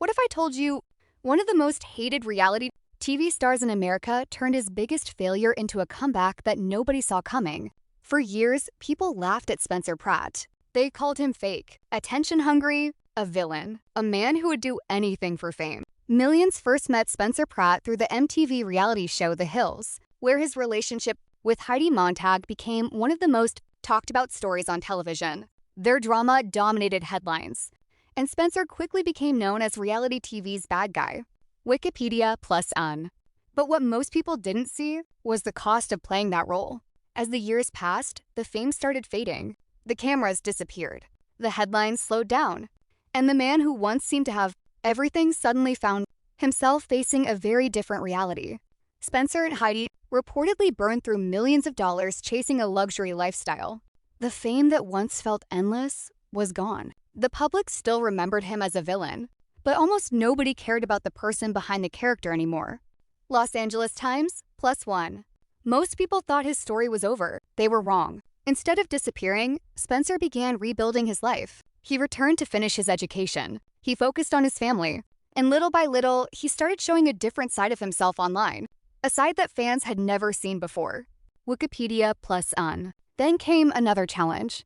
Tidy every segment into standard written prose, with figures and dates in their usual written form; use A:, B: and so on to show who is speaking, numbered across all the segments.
A: What if I told you one of the most hated reality TV stars in America turned his biggest failure into a comeback that nobody saw coming? For years, people laughed at Spencer Pratt. They called him fake, attention-hungry, a villain, a man who would do anything for fame. Millions first met Spencer Pratt through the MTV reality show The Hills, where his relationship with Heidi Montag became one of the most talked-about stories on television. Their drama dominated headlines, and Spencer quickly became known as reality TV's bad guy. Wikipedia plus Un. But what most people didn't see was the cost of playing that role. As the years passed, the fame started fading. The cameras disappeared. The headlines slowed down. And the man who once seemed to have everything suddenly found himself facing a very different reality. Spencer and Heidi reportedly burned through millions of dollars chasing a luxury lifestyle. The fame that once felt endless was gone. The public still remembered him as a villain, but almost nobody cared about the person behind the character anymore. Los Angeles Times +1. Most people thought his story was over. They were wrong. Instead of disappearing, Spencer began rebuilding his life. He returned to finish his education. He focused on his family. And little by little, he started showing a different side of himself online, a side that fans had never seen before. Wikipedia plus Un. Then came another challenge.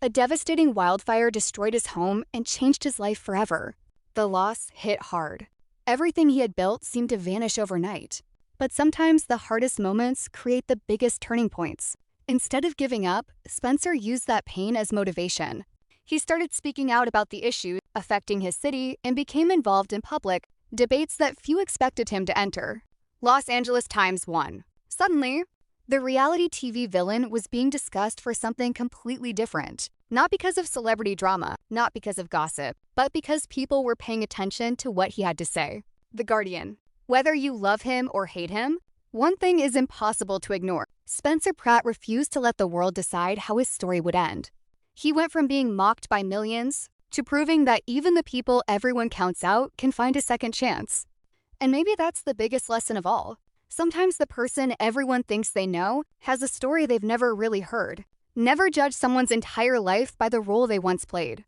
A: A devastating wildfire destroyed his home and changed his life forever. The loss hit hard. Everything he had built seemed to vanish overnight. But sometimes the hardest moments create the biggest turning points. Instead of giving up, Spencer used that pain as motivation. He started speaking out about the issues affecting his city and became involved in public debates that few expected him to enter. Los Angeles Times 1. Suddenly, the reality TV villain was being discussed for something completely different. Not because of celebrity drama, not because of gossip, but because people were paying attention to what he had to say. The Guardian. Whether you love him or hate him, one thing is impossible to ignore. Spencer Pratt refused to let the world decide how his story would end. He went from being mocked by millions to proving that even the people everyone counts out can find a second chance. And maybe that's the biggest lesson of all. Sometimes the person everyone thinks they know has a story they've never really heard. Never judge someone's entire life by the role they once played.